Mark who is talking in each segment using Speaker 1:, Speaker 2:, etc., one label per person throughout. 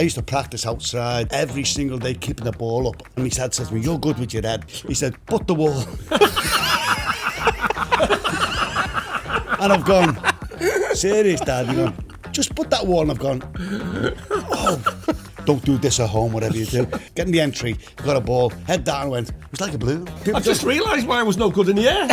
Speaker 1: I used to practice outside every single day, keeping the ball up. And his dad says to me, "You're good with your head." He said, "Put the wall." And I've gone, "Serious, Dad?" You've gone, "Just put that wall." And I've gone, "Oh, don't do this at home, whatever you do." Get in the entry, got a ball, head down, went, it was like a balloon.
Speaker 2: I just realised why I was no good in the air.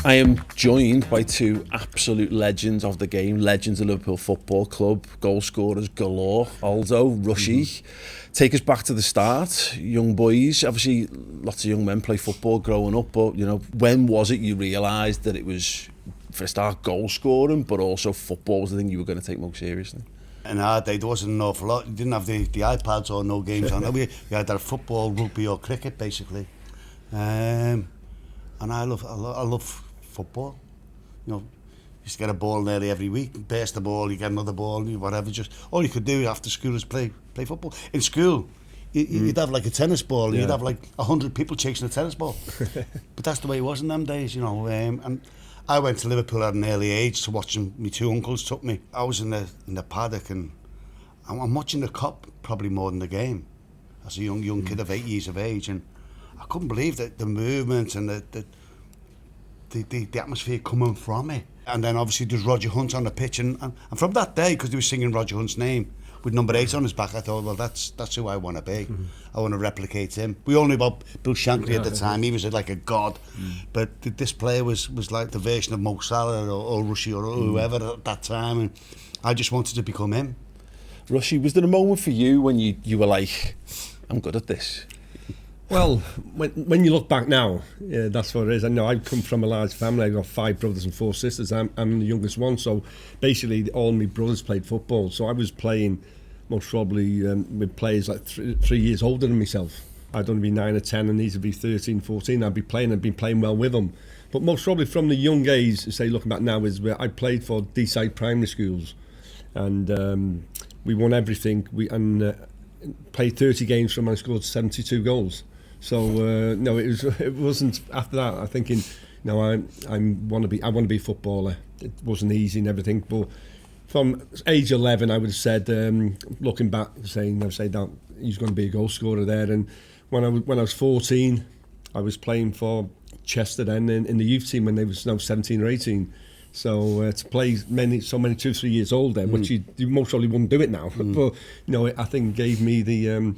Speaker 3: I am joined by two absolute legends of the game, legends of Liverpool Football Club, goal scorers galore. Aldo, Rushie. Take us back to the start, young boys. Obviously, lots of young men play football growing up, but you know, when was it you realised that it was, for a start, goal scoring, but also football was the thing you were going to take most seriously?
Speaker 1: In our day, there wasn't an awful lot. You didn't have the iPads or no games on. We had our football, rugby or cricket, basically. And I love football. You know, used to get a ball nearly every week, burst the ball, you get another ball, whatever. Just all you could do after school is play football. In school, you'd have like a tennis ball, you'd have like 100 people chasing a tennis ball. But that's the way it was in them days, you know. And I went to Liverpool at an early age to watch them. My two uncles took me. I was in the paddock and I'm watching the cop probably more than the game as a young kid of 8 years of age, and I couldn't believe that the movement and the atmosphere coming from it. And then obviously there's Roger Hunt on the pitch, and from that day, because they were singing Roger Hunt's name with number 8 on his back, I thought, well, that's who I want to be. I want to replicate him. We all knew about Bill Shankly at the time. He was like a god. But this player was like the version of Mo Salah or Rushie or whoever at that time, and I just wanted to become him.
Speaker 3: Rushie, was there a moment for you when you were like, I'm good at this?
Speaker 2: Well, when you look back now, yeah, that's what it is. I know I come from a large family. I've got 5 brothers and 4 sisters. I'm the youngest one, so basically all my brothers played football. So I was playing most probably with players like 3 years older than myself. I'd only be 9 or 10 and these would be 13, 14. I'd been playing well with them. But most probably from the young age, say looking back now, is where I played for Deeside primary schools. And we won everything. Played 30 games from, and scored 72 goals. So no, it wasn't after that. I'm thinking, no, I want to be a footballer. It wasn't easy and everything, but from age 11, I would have said, looking back, saying that he's going to be a goal scorer there. And when I was 14, I was playing for Chester then in the youth team when they was now 17 or 18. So to play so many 2 or 3 years old then, which you most probably wouldn't do it now, but you know, I think gave me the.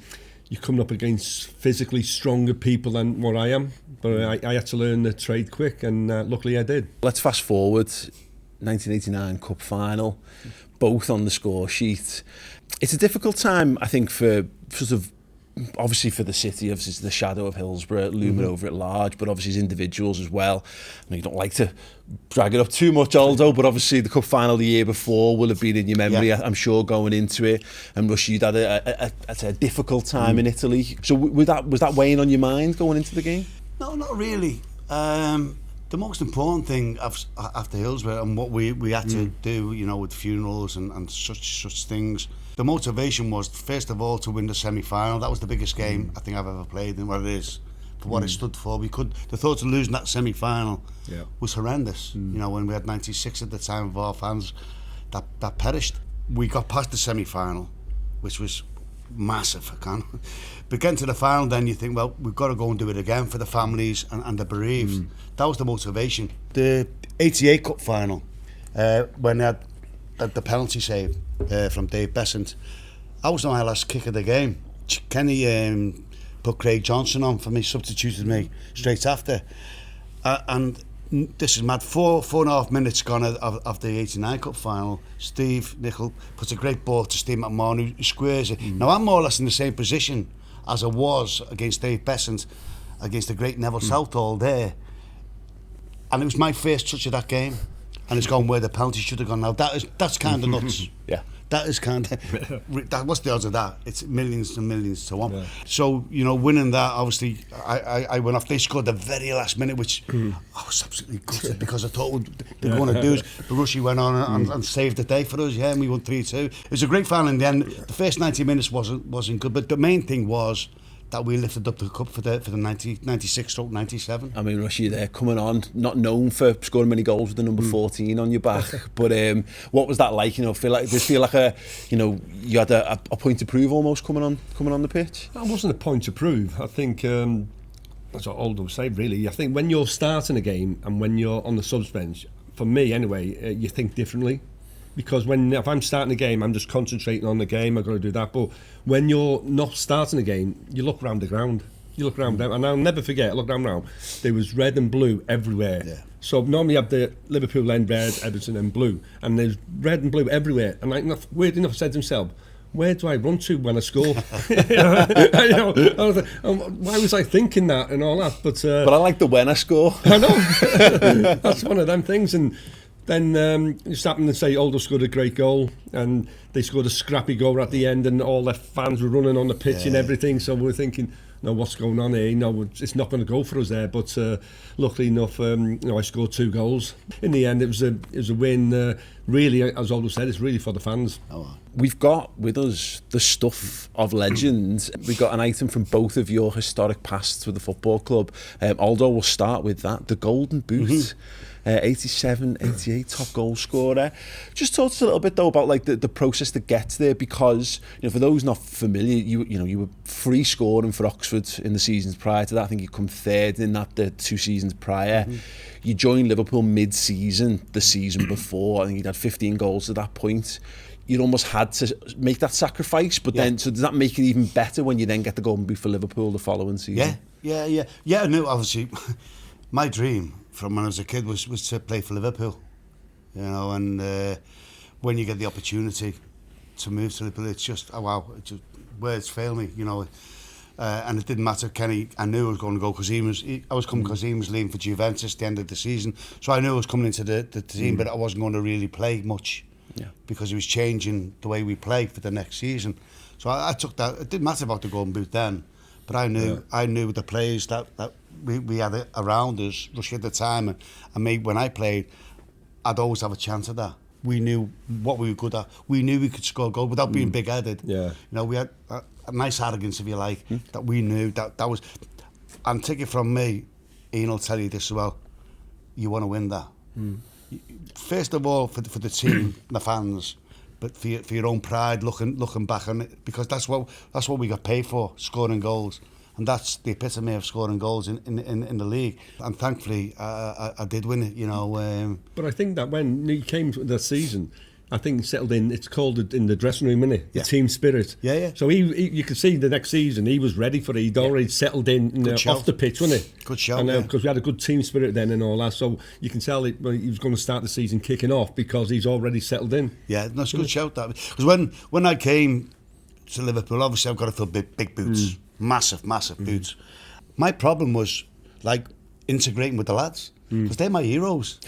Speaker 2: You're coming up against physically stronger people than what I am, but I had to learn the trade quick, and luckily I did.
Speaker 3: Let's fast forward, 1989 Cup Final, both on the score sheet. It's a difficult time, I think, for sort of, obviously for the city, obviously the shadow of Hillsborough looming over at large, but obviously as individuals as well. I know you don't like to drag it up too much, Aldo, but obviously the cup final the year before will have been in your memory, I'm sure, going into it. And Rushie, you'd had a difficult time in Italy. So was that weighing on your mind going into the game?
Speaker 1: No, not really. The most important thing after Hillsborough and what we had to do, you know, with funerals and such things, the motivation was, first of all, to win the semi-final. That was the biggest game I think I've ever played, and what it is, for what it stood for. The thought of losing that semi-final was horrendous. You know, when we had 96 at the time of our fans that perished. We got past the semi-final, which was massive, but getting to the final, then you think, well, we've got to go and do it again for the families and the bereaved. That was the motivation. The 88 Cup final, when they had the penalty save from Dave Besant, I was my last kick of the game. Kenny put Craig Johnson on for me, substituted me straight after, and this is mad. 4.5 minutes gone of the 89 Cup final. Steve Nicol puts a great ball to Steve McMahon, who squares it. Now I'm more or less in the same position as I was against Dave Besant, against the great Neville Southall there, and it was my first touch of that game, and it's gone where the penalty should have gone. Now that's kind of nuts. That is kind of what's the odds of that? It's millions and millions to 1. Yeah. So, you know, winning that, obviously, I went off. They scored the very last minute, which I was absolutely gutted because I thought what they were going to do is, but Rushie went on and saved the day for us. Yeah, and we won 3-2. It was a great final in the end. The first 90 minutes wasn't good, but the main thing was that we lifted up the cup for the 96/97.
Speaker 3: I mean, Rushie there coming on, not known for scoring many goals with the number 14 on your back, but what was that like? You know, did it feel like you had a point to prove almost coming on the pitch?
Speaker 2: That wasn't a point to prove. I think that's what Aldo said. Really, I think when you're starting a game and when you're on the subs bench, for me anyway, you think differently. Because if I'm starting a game, I'm just concentrating on the game. I've got to do that. But when you're not starting a game, you look round the ground. You look round, and I'll never forget. I looked round. There was red and blue everywhere. Yeah. So normally you have the Liverpool end red, Everton and blue, and there's red and blue everywhere. And weird enough, said to himself, where do I run to when I score? Why was I thinking that and all that? But
Speaker 3: I like the when I score.
Speaker 2: I know. That's one of them things. And then it just happened to say Aldo scored a great goal, and they scored a scrappy goal at the end, and all their fans were running on the pitch and everything. So we're thinking, no, what's going on here? No, it's not going to go for us there. But luckily enough, I scored 2 goals. In the end, it was a win. Really, as Aldo said, it's really for the fans.
Speaker 1: Oh.
Speaker 3: We've got with us the stuff of legends. We've got an item from both of your historic pasts with the football club. Aldo, we'll start with that. The Golden Boot. 87, 88 top goal scorer. Just talk to us a little bit though about like the process that gets there, because for those not familiar, you were free scoring for Oxford in the seasons prior to that. I think you come third in that the 2 seasons prior. You joined Liverpool mid-season the season before. I think you'd had 15 goals at that point. You'd almost had to make that sacrifice, but then so does that make it even better when you then get the Golden Boot for Liverpool the following season?
Speaker 1: Yeah. I knew, obviously, my dream from when I was a kid was to play for Liverpool, and when you get the opportunity to move to Liverpool, it's just, oh wow, words fail me, and it didn't matter. Kenny, I knew I was going to go because I was coming because he was leaving for Juventus at the end of the season, so I knew I was coming into the team, but I wasn't going to really play much because he was changing the way we play for the next season. So I took that. It didn't matter about the Golden Boot then, but I knew the players that we had around us, Rushie at the time, and me when I played, I'd always have a chance at that. We knew what we were good at. We knew we could score goals without being big-headed. Yeah. We had a nice arrogance, if you like, that we knew that was. And take it from me, Ian will tell you this as well. You want to win that. First of all, for the team, the fans, but for your own pride, looking back on it, because that's what we got paid for, scoring goals. And that's the epitome of scoring goals in the league. And thankfully, I did win it,
Speaker 2: But I think that when he came to the season, I think he settled in. It's called in the dressing room, isn't it? The team spirit.
Speaker 1: Yeah.
Speaker 2: So he you could see the next season he was ready for it. He'd already settled in off the pitch, wasn't it?
Speaker 1: Good show.
Speaker 2: Because we had a good team spirit then and all that. So you can tell he was going to start the season kicking off because he's already settled in.
Speaker 1: Yeah, that's a good shout. That because when I came to Liverpool, obviously I've got to fill big boots. Massive boots. My problem was like integrating with the lads because they're my heroes.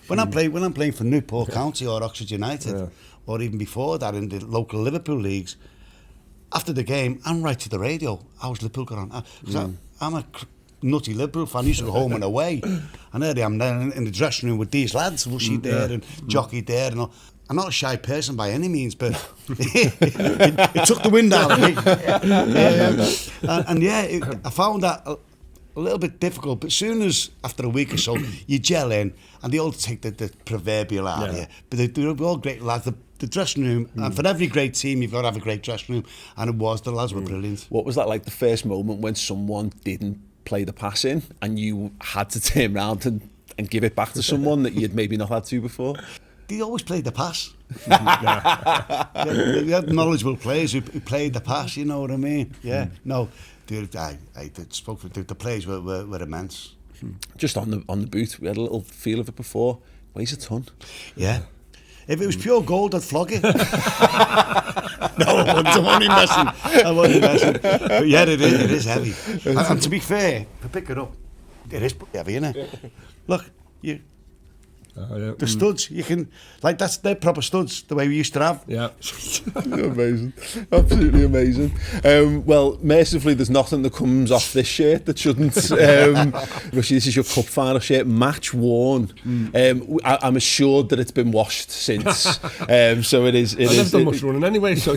Speaker 1: When I'm playing for Newport County or Oxford United, or even before that in the local Liverpool leagues, after the game I'm right to the radio. How's Liverpool got on? I'm a nutty Liverpool fan. I used to go home and away, and there I am then in the dressing room with these lads, Rushie there and Jockey there and all. I'm not a shy person by any means, but it took the wind out of me. I found that a little bit difficult. But soon as, after a week or so, you gel in, and they all take the proverbial out of you. But they're all great lads. The dressing room, and for every great team, you've got to have a great dressing room. And the lads were brilliant.
Speaker 3: What was that like, the first moment when someone didn't play the pass in, and you had to turn around and give it back to someone that you'd maybe not had to before?
Speaker 1: They always played the pass. We had knowledgeable players who played the pass, you know what I mean? Yeah. No, dude, I spoke for the players were immense.
Speaker 3: Just on the boot, we had a little feel of it before. Weighs a ton.
Speaker 1: Yeah. If it was pure gold, I'd flog it. No, I wasn't messing. But yeah, it is heavy. And to be fair, to pick it up, it is heavy, isn't it? Look, The studs, you can, like, they're proper studs, the way we used to have.
Speaker 2: Yeah.
Speaker 3: Amazing. Absolutely amazing. Well, mercifully, there's nothing that comes off this shirt that shouldn't. Rushie, this is your cup final shirt, match worn. I'm assured that it's been washed since. So it is.
Speaker 2: I've never done much running anyway, so.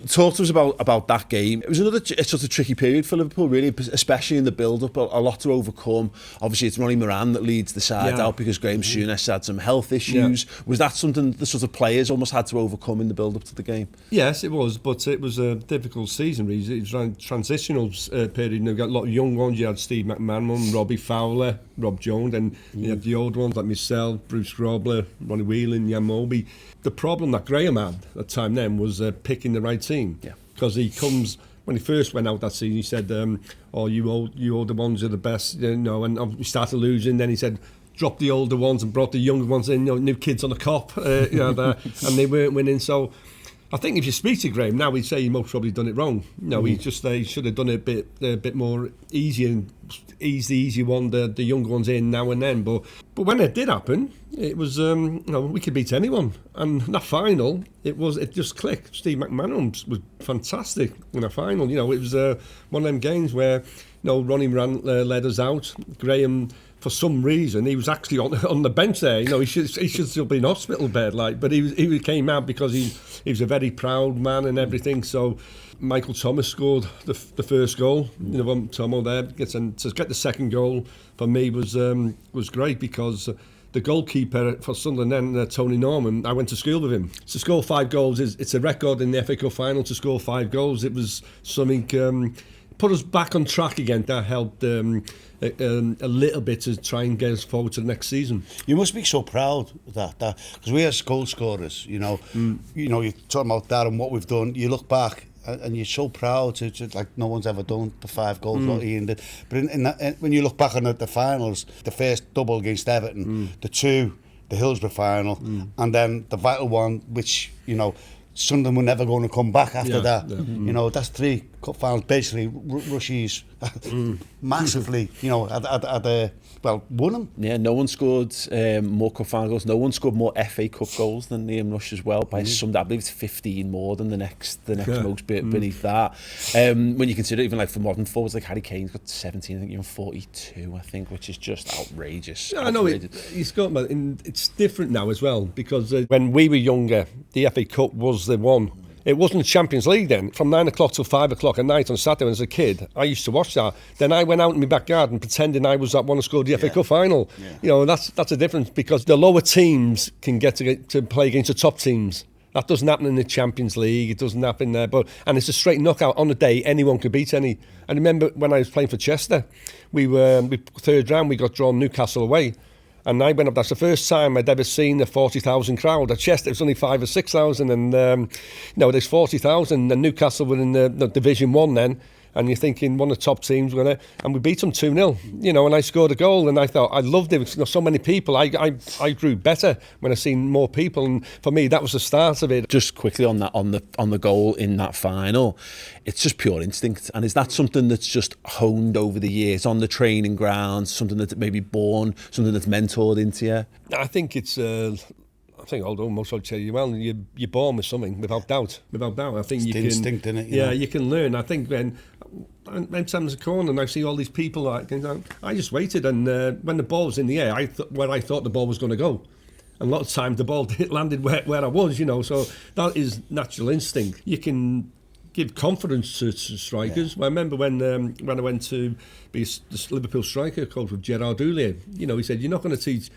Speaker 3: Talk to us about that game. It was another sort of tricky period for Liverpool, really, especially in the build-up. A lot to overcome. Obviously, it's Ronnie Moran that leads the side out because Graham Souness had some health issues. Was that something the sort of players almost had to overcome in the build-up to the game?
Speaker 2: Yes, it was, but it was a difficult season, really. It was a transitional period. You got a lot of young ones. You had Steve McManaman, Robbie Fowler, Rob Jones, and you had the old ones like myself, Bruce Grobler, Ronnie Whelan, Jan Moby. The problem that Graham had at the time then was picking the right team. Because he comes, when he first went out that season, he said, you older ones are the best, and we started losing. Then he said, drop the older ones and brought the younger ones in, new kids on the cop, and they weren't winning. So I think if you speak to Graham now, he'd say he most probably done it wrong. He should have done it a bit more easy and ease the easy one, the younger ones in now and then. But when it did happen, it was we could beat anyone. And that final, it just clicked. Steve McManaman was fantastic in the final. It was one of them games where Ronnie Moran led us out. Graham, for some reason, he was actually on the bench there. He should still be in hospital bed, but he came out because he was a very proud man and everything. So Michael Thomas scored the first goal. Tomo there to get the second goal for me was great, because the goalkeeper for Sunderland then, Tony Norman, I went to school with him. To score 5 goals it's a record in the FA Cup final. To score 5 goals, it was something. Put us back on track again. That helped a little bit to try and get us forward to the next season.
Speaker 1: You must be so proud of that because we are goal scorers. You're talking about that and what we've done. You look back and you're so proud to like no one's ever done the 5 goals what Ian did. But when you look back on the finals, the first double against Everton, the 2, the Hillsborough final, and then the vital one, which Sunderland were never going to come back after that. That's 3 cup finals. Basically, Rushie's massively, won them. Yeah,
Speaker 3: no one scored more cup final goals. No one scored more FA Cup goals than Liam Rush as well. By some, I believe it's 15 more than the next most beneath that. When you consider even like for modern forwards, like Harry Kane's got 17, I think you're on 42, I think, which is just outrageous.
Speaker 2: Yeah, I know he's got, it's different now as well, because when we were younger, the FA Cup was the one. It wasn't the Champions League then. From 9 o'clock till 5 o'clock at night on Saturday when I was a kid, I used to watch that. Then I went out in my back garden pretending I was that one who scored the FA Cup final. That's a difference, because the lower teams can get to play against the top teams. That doesn't happen in the Champions League. It doesn't happen there. And it's a straight knockout. On the day, anyone could beat any. I remember when I was playing for Chester, we 3rd round, we got drawn Newcastle away. And I went up. That's the first time I'd ever seen a 40,000 crowd. At Chester, it was only 5,000 or 6,000, and there's 40,000. And Newcastle were in the Division 1 then, and you're thinking one of the top teams were there, and we beat them 2-0. And I scored a goal, and I thought I loved it. So many people. I grew better when I seen more people, and for me that was the start of it.
Speaker 3: Just quickly on that, on the goal in that final, it's just pure instinct. And is that something that's just honed over the years on the training grounds, something that's maybe born, something that's mentored into you?
Speaker 2: I think it's I think, although most would tell you, well, you're born with something, without doubt. I think
Speaker 1: it's instinct, innit?
Speaker 2: You can learn. I think when times a corner and I see all these people, I just waited, and when the ball was in the air, where I thought the ball was going to go. And a lot of times the ball landed where I was, so that is natural instinct. You can give confidence to strikers. Well, I remember when I went to be the Liverpool striker coach with Gerard Houllier, he said, you're not going to teach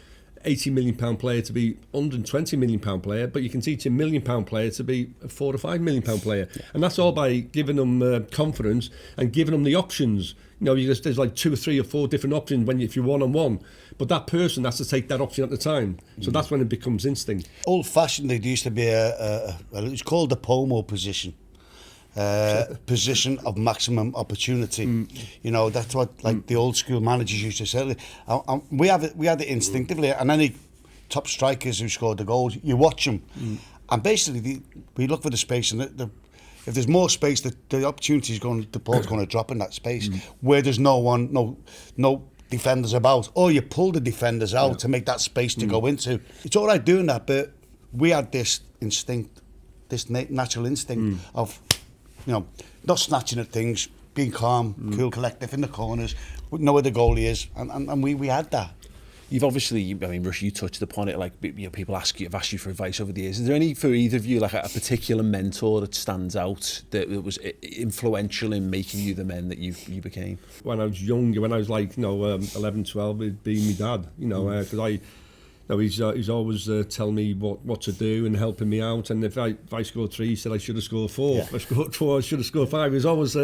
Speaker 2: £80 million player to be £120 million player, but you can teach a £1 million player to be a £4 or £5 million player. And that's all by giving them confidence and giving them the options. There's like 2 or 3 or 4 different options if you're one-on-one, but that person has to take that option at the time. So that's when it becomes instinct.
Speaker 1: Old-fashionedly, there used to be it was called the Pomo position. Position of maximum opportunity. That's what the old school managers used to say. We had it instinctively, and any top strikers who scored the goals, you watch them, and basically we look for the space, and if there's more space, the opportunity the ball's going to drop in that space. Where there's no one, no defenders about, or you pull the defenders out to make that space to go into. It's all right doing that, but we had this instinct, this natural instinct of, not snatching at things, being calm, cool, collective in the corners, know where the goalie is, and we had that.
Speaker 3: You've obviously, I mean, Rush, you touched upon it, like, people have asked you for advice over the years. Is there any, for either of you, like a particular mentor that stands out that was influential in making you the men that you became?
Speaker 2: When I was younger, when I was like, 11, 12, it'd be my dad, because he's always telling me what to do and helping me out. And if I scored 3, he said I should have scored 4. If I scored 4, I should have scored 5. He was always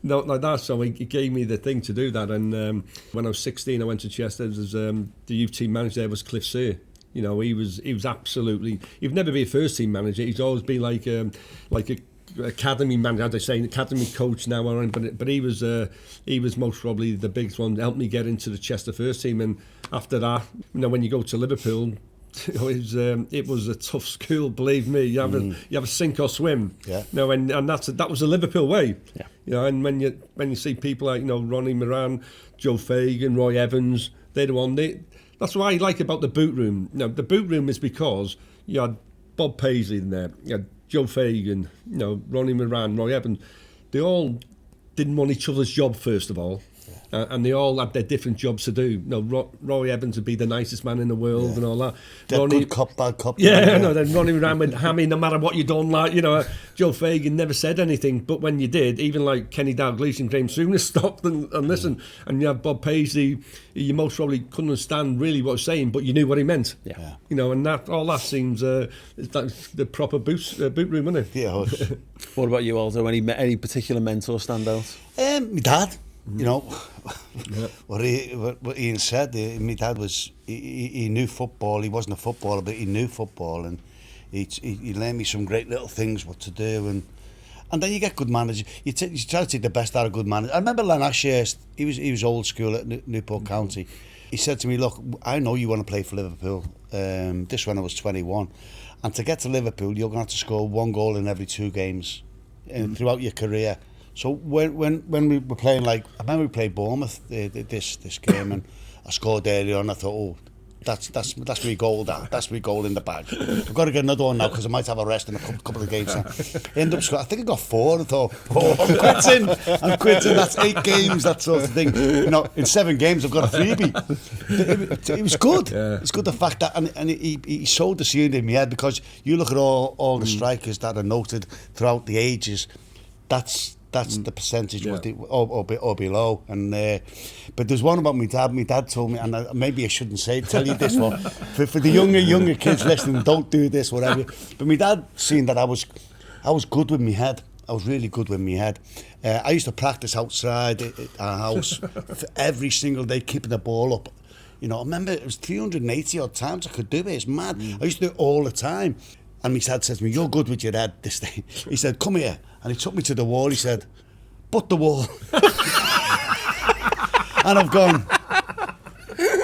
Speaker 2: not like that. So he gave me the thing to do that. And when I was 16, I went to Chester. The youth team manager there was Cliff Sear. He was absolutely. He'd never be a first team manager. He's always been like a academy manager, as they say, academy coach now. But he was most probably the biggest one. Helped me get into the Chester first team. And after that, when you go to Liverpool, it was a tough school. Believe me, you have a sink or swim.
Speaker 1: Yeah.
Speaker 2: And that was the Liverpool way. Yeah. And when you see people like Ronnie Moran, Joe Fagan, Roy Evans, they're the one. That's what I like about the boot room. The boot room is because you had Bob Paisley in there. You had Joe Fagan, Ronnie Moran, Roy Evans. They all didn't want each other's job first of all. And they all had their different jobs to do. Roy Evans would be the nicest man in the world and all that.
Speaker 1: Good cop, bad cop.
Speaker 2: Then Ronnie ran with Hammy, no matter what you done. Joe Fagan never said anything, but when you did, even like Kenny Dalglish and Graham Souness stopped and listened. And you have Bob Paisley, you most probably couldn't understand really what he was saying, but you knew what he meant.
Speaker 3: Yeah.
Speaker 2: And that seems that's the proper boot room, isn't it?
Speaker 1: Yeah.
Speaker 3: What about you, Aldo? Any particular mentor stand out?
Speaker 1: My dad. What Ian said, my dad was, he knew football. He wasn't a footballer, but he knew football, and he learned me some great little things what to do, and then you get good managers. You try to take the best out of good managers. I remember Len Ashurst, he was old school at Newport County. He said to me, look, I know you want to play for Liverpool. This when I was 21, and to get to Liverpool, you're going to have to score 1 goal in every 2 games throughout your career. So when we were playing, I remember we played Bournemouth this game, and I scored earlier on. I thought, oh, that's me goal. That's me goal in the bag. I've got to get another one now because I might have a rest in a couple of games now. End up scoring. I think I got 4. I thought, I'm quitting. That's 8 games, that sort of thing. In 7 games I've got a freebie. It was good. Yeah. It's good the fact that, and he sowed the seed in my head, because you look at all the strikers that are noted throughout the ages. That's the percentage, or below. And but there's one about my dad. My dad told me, and maybe I shouldn't tell you this one, for the younger kids listening, don't do this, whatever. But my dad seen that I was good with my head. I was really good with my head. I used to practice outside our house for every single day, keeping the ball up. I remember it was 380 odd times I could do it. It's mad. I used to do it all the time. And my dad said to me, you're good with your head this day. He said, come here. And he took me to the wall. He said, butt the wall. And I've gone,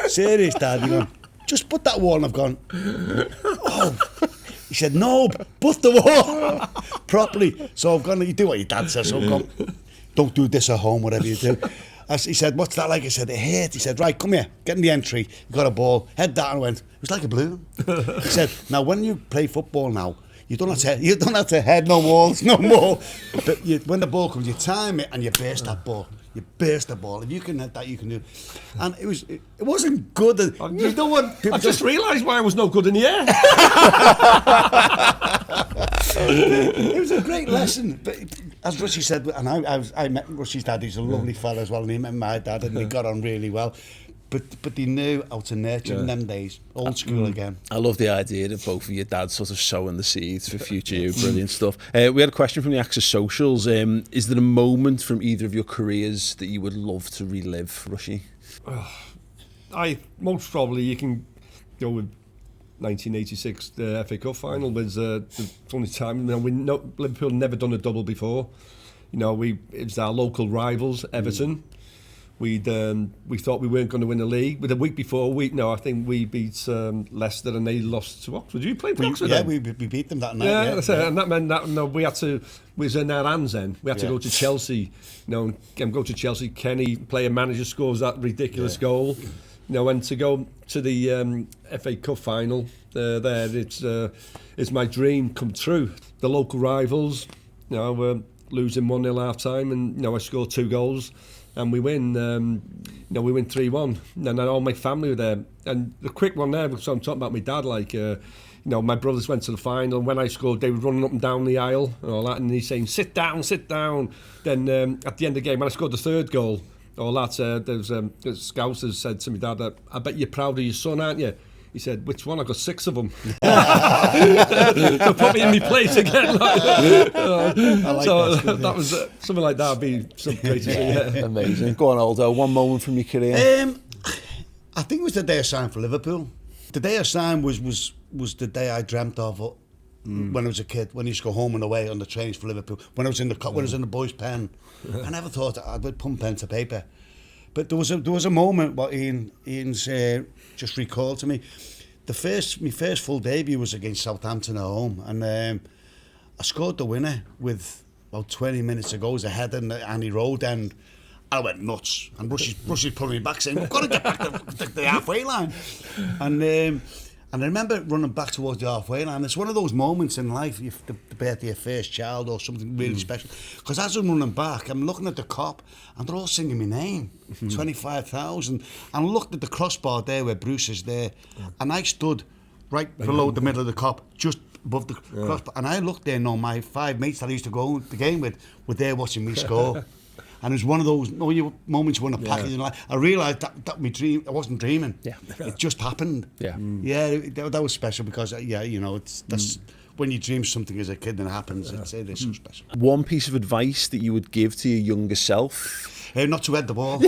Speaker 1: serious, Dad? You're going, just put that wall. And I've gone, oh. He said, no, butt the wall. Properly. So I've gone, you do what your dad says. So I've gone, don't do this at home, whatever you do. He said, what's that like? I said, it hurt. He said, right, come here, get in the entry. You got a ball, head down. And went, it was like a balloon. He said, now when you play football now, you don't have to head no walls no more. But when the ball comes, you time it and you burst that ball. You burst the ball. If you can hit that, you can do. And it wasn't good. You don't want people.
Speaker 2: I just realised why I was no good in the air.
Speaker 1: It was a great lesson. But as Rushie said, and I met Rushie's dad. He's a lovely fella as well, and he met my dad, and we got on really well. But he knew how to nurture in them days. Old school again.
Speaker 3: I love the idea of both of your dads sort of sowing the seeds for future you. Brilliant stuff. We had a question from the AXA socials. Is there a moment from either of your careers that you would love to relive, Rushie?
Speaker 2: Most probably you can go with 1986, the FA Cup final was the only time. Liverpool never done a double before. It was our local rivals, Everton. we thought we weren't going to win the league. But the week before, I think we beat Leicester and they lost to Oxford. Did you play for Oxford?
Speaker 1: Yeah, we beat them that night.
Speaker 2: Yeah, that's it. And that meant that we had to. We was in our hands then. We had to go to Chelsea. And go to Chelsea. Kenny, player manager, scores that ridiculous goal. And to go to the FA Cup final it's my dream come true. The local rivals, we're losing 1-0 half time, and I scored 2 goals, and we win. We win 3-1, and all my family were there. And the quick one there, so I'm talking about my dad, my brothers went to the final. When I scored, they were running up and down the aisle and all that, and he's saying, sit down. Then at the end of the game, when I scored the 3rd goal, all that, the scousers said to me, Dad, I bet you're proud of your son, aren't you? He said, which one? I got 6 of them. So put me in my place again. That was something like that would be something great to see. Yeah.
Speaker 3: Amazing. Go on, Aldo, one moment from your career.
Speaker 1: I think it was the day I signed for Liverpool. The day I signed was the day I dreamt of when I was a kid, when I used to go home and away on the trains for Liverpool, when I was in the boys' pen. I never thought I'd put pen to paper. But there was a moment what Ian's just recalled to me. My first full debut was against Southampton at home, and I scored the winner with about 20 minutes to go. It was a header in the Annie Road end. I went nuts, and Rushie pulling me back saying, we've got to get back to the halfway line. And I remember running back towards the halfway line. It's one of those moments in life, the birthday of your first child or something really special. Because as I'm running back, I'm looking at the cop and they're all singing my name, 25,000. And I looked at the crossbar there where Bruce is there, and I stood right below the middle of the cop, just above the crossbar. And I looked there, and my 5 mates that I used to go to the game with were there watching me score. And it was one of those moments you want to package in life. I realised that my dream, I wasn't dreaming. Yeah. It just happened. Yeah. Yeah, that was special because, that's when you dream something as a kid and it happens, it is so special.
Speaker 3: One piece of advice that you would give to your younger self?
Speaker 1: Not to head the ball.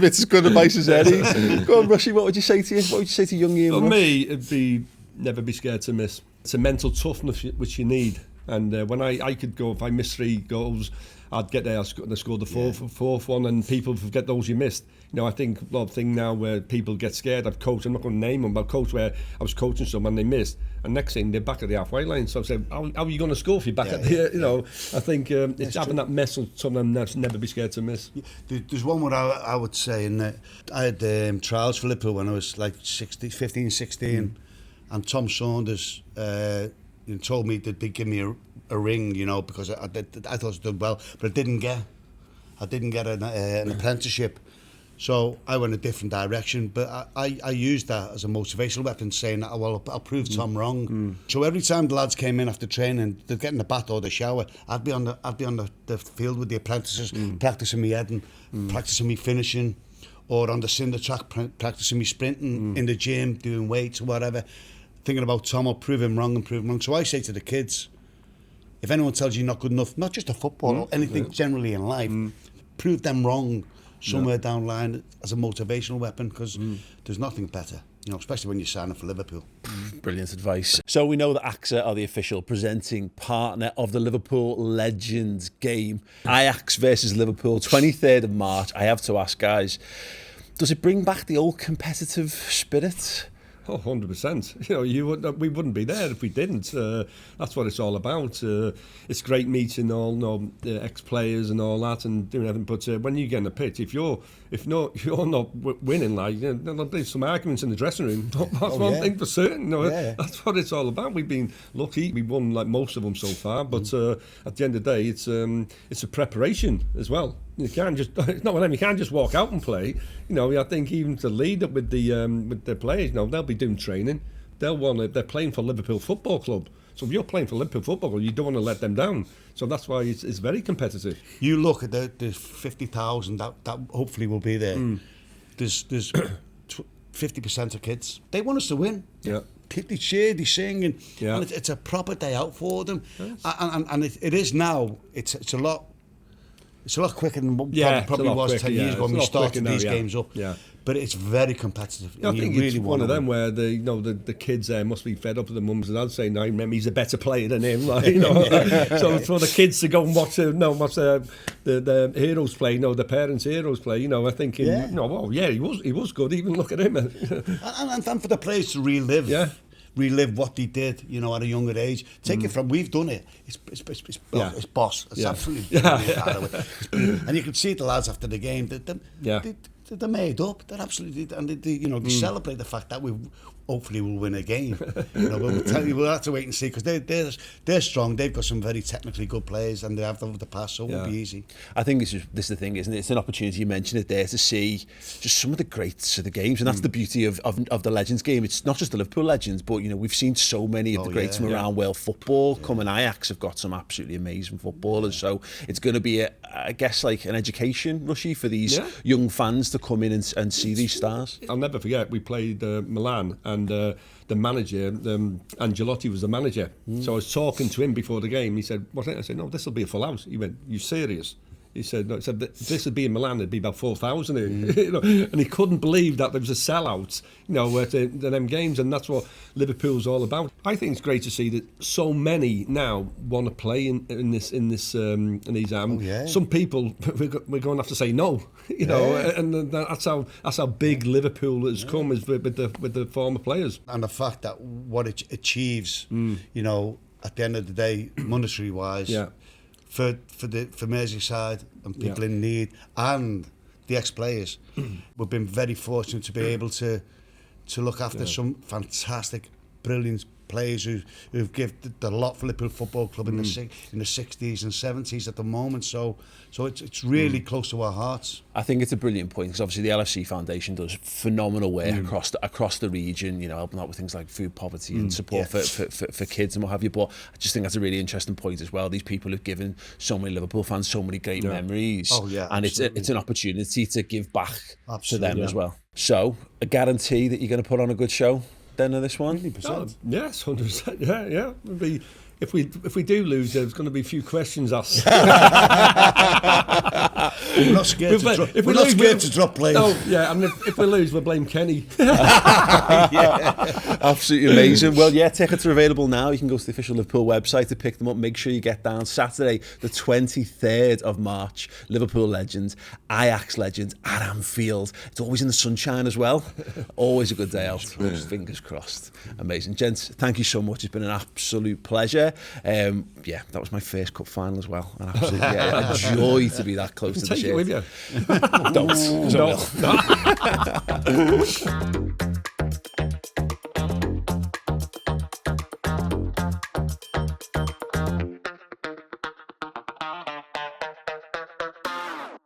Speaker 3: It's as good advice as any. Go on, Rushie, what would you say to young Ian Rush?
Speaker 2: For me, it'd be never be scared to miss. It's a mental toughness which you need, and when I could go, if I missed 3 goals, I'd get there, I scored the fourth one, and people forget those you missed. I think a lot of thing now where people get scared. I've coached, I'm not going to name them, but I've coached where I was coaching someone, they missed, and next thing they're back at the halfway line. So I said, how are you going to score if you're back at the, I think it's having that mental something that's never be scared to miss.
Speaker 1: There's one where I would say, and I had trials for Liverpool when I was like 15, 16. And Tom Saunders told me that they'd give me a ring, because I thought I was done well, but I didn't get an apprenticeship. So I went a different direction, but I used that as a motivational weapon, saying, I'll prove Tom wrong. So every time the lads came in after training, they'd get in the bath or the shower, I'd be on the field with the apprentices, practicing me heading, practicing me finishing, or on the cinder track, practicing me sprinting, in the gym, doing weights or whatever, thinking about Tom, I'll prove him wrong. So I say to the kids, if anyone tells you you're not good enough, not just a football, or anything generally in life, prove them wrong somewhere down the line as a motivational weapon, because there's nothing better, especially when you're signing for Liverpool.
Speaker 3: Brilliant advice. So we know that AXA are the official presenting partner of the Liverpool Legends game. Ajax versus Liverpool, 23rd of March. I have to ask, guys, does it bring back the old competitive spirit?
Speaker 2: Oh, 100%. We wouldn't be there if we didn't. That's what it's all about. It's great meeting all ex-players and all that and doing everything. But when you get in the pitch, if you're not winning, there'll be some arguments in the dressing room. That's one thing for certain. That's what it's all about. We've been lucky. We won like most of them so far. But at the end of the day, it's a preparation as well. You can't just you can't just walk out and play. I think even to lead up with the players, they'll be doing training. They're playing for Liverpool Football Club. So if you're playing for Liverpool Football Club, you don't want to let them down. So that's why it's very competitive.
Speaker 1: You look at the 50,000 that hopefully will be there. There's 50% of kids. They want us to win.
Speaker 2: Yeah.
Speaker 1: They cheer, they sing, and it's a proper day out for them. Yes. And it is now. It's a lot. It's a lot quicker than what
Speaker 2: Yeah,
Speaker 1: probably
Speaker 2: it's a lot
Speaker 1: was
Speaker 2: quicker,
Speaker 1: 10 years
Speaker 2: yeah.
Speaker 1: ago when we
Speaker 2: It's a lot
Speaker 1: started
Speaker 2: quicker now,
Speaker 1: these
Speaker 2: yeah.
Speaker 1: games up.
Speaker 2: Yeah.
Speaker 1: But it's very competitive.
Speaker 2: I
Speaker 1: and
Speaker 2: think
Speaker 1: you
Speaker 2: it's
Speaker 1: really
Speaker 2: one
Speaker 1: want
Speaker 2: of
Speaker 1: to
Speaker 2: them
Speaker 1: win.
Speaker 2: where the kids there must be fed up with the mums and dads saying, "No, remember he's a better player than him." Like, you know, so for the kids to go and watch the heroes play, you know, the parents' heroes play, you know, I think, you know, well, yeah, he was good. Even look at him.
Speaker 1: and for the players to relive.
Speaker 2: Yeah.
Speaker 1: Relive what they did, you know, at a younger age. Take it from, we've done it. It's boss. It's absolutely brilliant. And you can see the lads after the game. They're made up. They're absolutely, and they celebrate the fact that we hopefully will win a game. You know, but we'll have to wait and see, because they're strong. They've got some very technically good players, and they have the pass, so it won't be easy.
Speaker 3: I think this is the thing, isn't it? It's an opportunity, you mentioned it there, to see just some of the greats of the games, and that's the beauty of the Legends game. It's not just the Liverpool Legends, but you know, we've seen so many of the greats from around world football come, and Ajax have got some absolutely amazing footballers. So it's going to be, I guess, like an education, Rushie, for these young fans to come in and see these stars.
Speaker 2: I'll never forget, we played Milan, and the manager, Angelotti was the manager. So I was talking to him before the game. He said, "What's it?" I said, "No, this will be a full house." He went, "You serious?" He said, "No." He said, "This would be in Milan. It'd be about 4,000." You know, and he couldn't believe that there was a sellout, you know, at them games, and that's what Liverpool's all about. I think it's great to see that so many now want to play in these. Some people we're going to have to say no, you know, and that's how big Liverpool has come, is with the former players,
Speaker 1: and the fact that what it achieves, you know, at the end of the day, monetary wise.
Speaker 2: Yeah.
Speaker 1: For Merseyside and people in need, and the ex-players, we've been very fortunate to be able to look after some fantastic, brilliant players who've given a lot for Liverpool Football Club in the 60s and 70s at the moment. So it's really close to our hearts.
Speaker 3: I think it's a brilliant point, because obviously the LFC Foundation does phenomenal work across the region, you know, helping out with things like food poverty and support for kids and what have you. But I just think that's a really interesting point as well. These people have given so many Liverpool fans so many great memories, and it's an opportunity to give back to them as well. So a guarantee that you're going to put on a good show then of this one?
Speaker 1: 100%.
Speaker 2: Yes, 100%. Yeah. It'd be, if we do lose, there's going to be a few questions asked.
Speaker 1: We're not scared to drop players.
Speaker 2: No, and if we lose, we'll blame Kenny.
Speaker 3: Absolutely amazing. Well, tickets are available now. You can go to the official Liverpool website to pick them up. Make sure you get down Saturday, the 23rd of March. Liverpool Legends, Ajax Legends at Anfield. It's always in the sunshine as well. Always a good day out. Fingers crossed. Amazing. Gents, thank you so much. It's been an absolute pleasure. That was my first cup final as well. An absolute a joy to be that close to the
Speaker 2: Take it with you.
Speaker 3: Don't.
Speaker 2: No.